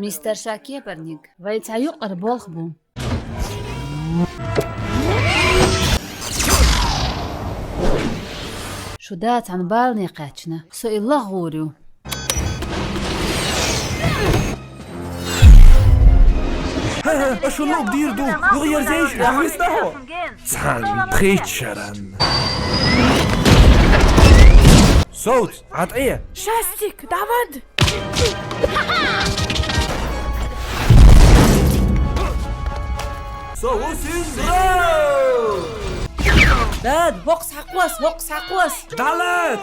مستر شاكي برنيق ويتعيو قربوخ بو شو دات عن بالني قاتشنا سو الله غوريو شو اللو بدير دو يغير زيش عمسناه سان بريتشرن صوت عطية شاستيك دافد صوصين داد بوكس حقوس دالت